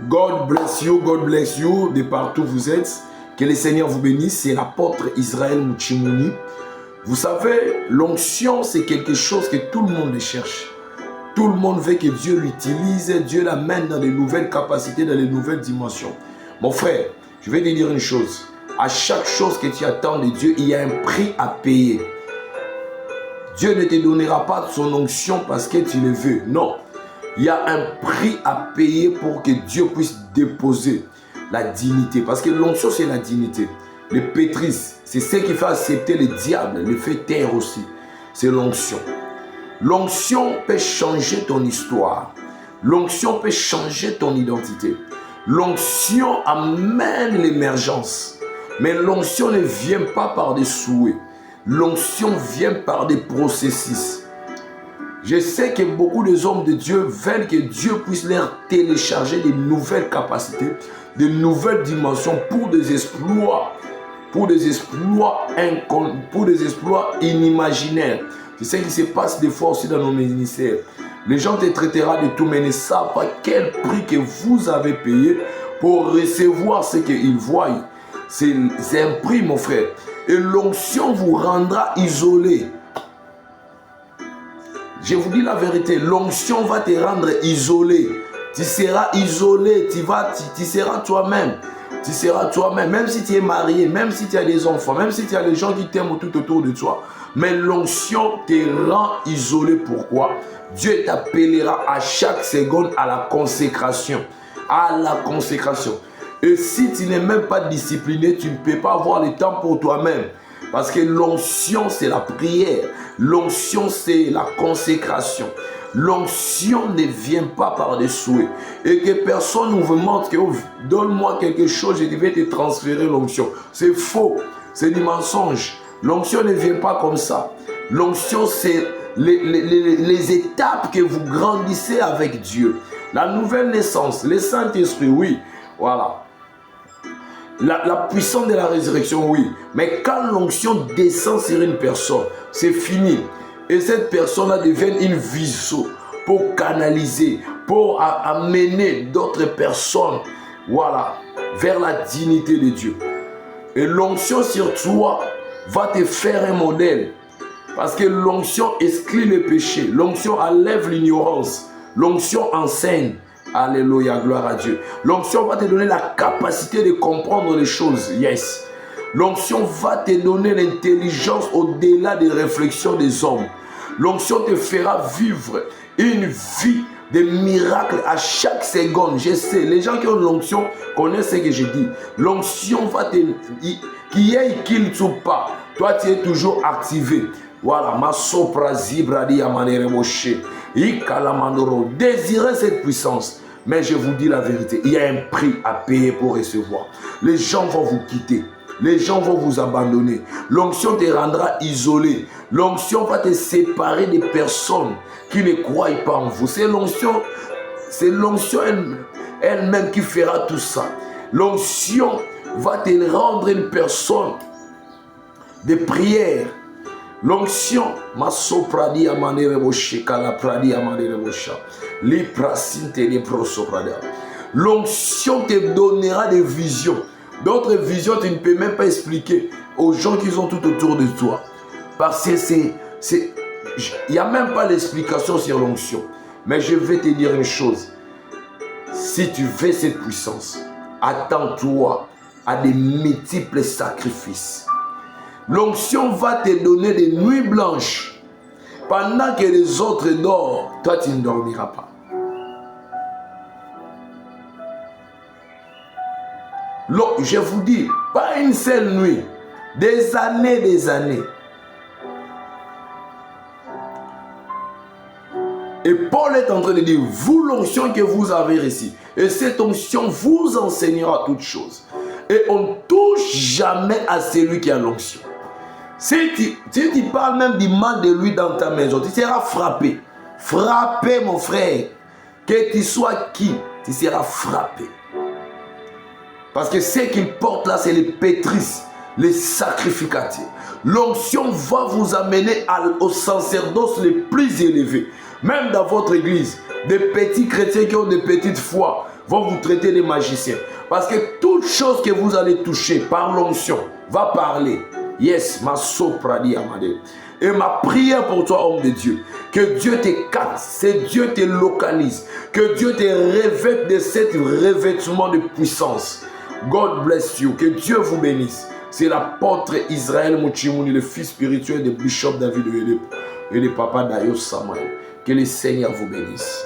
God bless you de partout où vous êtes. Que le Seigneur vous bénisse. C'est l'apôtre Israël Mouchimouni. Vous savez, l'onction, c'est quelque chose que tout le monde cherche. Tout le monde veut que Dieu l'utilise, Dieu l'amène dans de nouvelles capacités, dans de nouvelles dimensions. Mon frère, je vais te dire une chose. À chaque chose que tu attends de Dieu, il y a un prix à payer. Dieu ne te donnera pas son onction parce que tu le veux. Non. Il y a un prix à payer pour que Dieu puisse déposer la dignité. Parce que l'onction, c'est la dignité. Le pétrice, c'est ce qui fait accepter le diable, le fait taire aussi. C'est l'onction. L'onction peut changer ton histoire. L'onction peut changer ton identité. L'onction amène l'émergence. Mais l'onction ne vient pas par des souhaits. L'onction vient par des processus. Je sais que beaucoup de hommes de Dieu veulent que Dieu puisse leur télécharger de nouvelles capacités, de nouvelles dimensions pour des exploits, pour des exploits inimaginaires. C'est ce qui se passe des fois aussi dans nos ministères. Les gens te traiteront de tout, mais ne savent pas quel prix que vous avez payé pour recevoir ce qu'ils voient. C'est un prix, mon frère. Et l'onction vous rendra isolé. Je vous dis la vérité, l'onction va te rendre isolé. Tu seras isolé, tu seras toi-même. Tu seras toi-même, même si tu es marié, même si tu as des enfants, même si tu as des gens qui t'aiment tout autour de toi. Mais l'onction te rend isolé. Pourquoi? Dieu t'appellera à chaque seconde à la consécration. À la consécration. Et si tu n'es même pas discipliné, tu ne peux pas avoir le temps pour toi-même. Parce que l'onction, c'est la prière. L'onction, c'est la consécration. L'onction ne vient pas par des souhaits. Et que personne ne vous montre que donne-moi quelque chose, je vais te transférer l'onction. C'est faux. C'est du mensonge. L'onction ne vient pas comme ça. L'onction, c'est les étapes que vous grandissez avec Dieu. La nouvelle naissance, le Saint-Esprit, oui. Voilà. La puissance de la résurrection, oui. Mais quand l'onction descend sur une personne, c'est fini. Et cette personne-là devient une viseau pour canaliser, pour amener d'autres personnes, voilà, vers la dignité de Dieu. Et l'onction sur toi va te faire un modèle. Parce que l'onction exclut le péché. L'onction enlève l'ignorance. L'onction enseigne. Alléluia, gloire à Dieu. L'onction va te donner la capacité de comprendre les choses. Yes. L'onction va te donner l'intelligence au-delà des réflexions des hommes. L'onction te fera vivre une vie de miracles à chaque seconde. Je sais, les gens qui ont l'onction connaissent ce que je dis. L'onction va te... Qui est qu'il ou pas, toi tu es toujours activé. Voilà, ma sopra zibradi amanere moshe. Désirez cette puissance. Mais je vous dis la vérité, il y a un prix à payer pour recevoir. Les gens vont vous quitter. Les gens vont vous abandonner. L'onction te rendra isolé. L'onction va te séparer des personnes qui ne croient pas en vous. C'est l'onction elle-même qui fera tout ça. L'onction va te rendre une personne de prière. L'onction, ma sopradi amane reboshe, kala pradi amane rebosha, li prasinte li prosoprada. L'onction te donnera des visions. D'autres visions, tu ne peux même pas expliquer aux gens qui sont tout autour de toi. Parce que il n'y a même pas d'explication sur l'onction. Mais je vais te dire une chose. Si tu veux cette puissance, attends-toi à des multiples sacrifices. L'onction va te donner des nuits blanches. Pendant que les autres dorment, toi tu ne dormiras pas. Je vous dis, pas une seule nuit, des années. Et Paul est en train de dire, vous l'onction que vous avez reçue, et cette onction vous enseignera toutes choses. Et on ne touche jamais à celui qui a l'onction. Si tu parles même du mal de lui dans ta maison, tu seras frappé. Frappé, mon frère. Que tu sois qui, tu seras frappé. Parce que ce qu'il porte là, c'est les pétrices, les sacrificateurs. L'onction va vous amener au sacerdoce les plus élevés. Même dans votre église, des petits chrétiens qui ont des petites foi, vont vous traiter des magiciens. Parce que toute chose que vous allez toucher par l'onction va parler. Yes, ma sopradi amade. Et ma prière pour toi, homme de Dieu, que Dieu te capte, que Dieu te localise, que Dieu te revête de cet revêtement de puissance. God bless you, que Dieu vous bénisse. C'est l'apôtre Israël Mouchimouni, le fils spirituel de Bishop David et de papa Dayo Samuel. Que le Seigneur vous bénisse.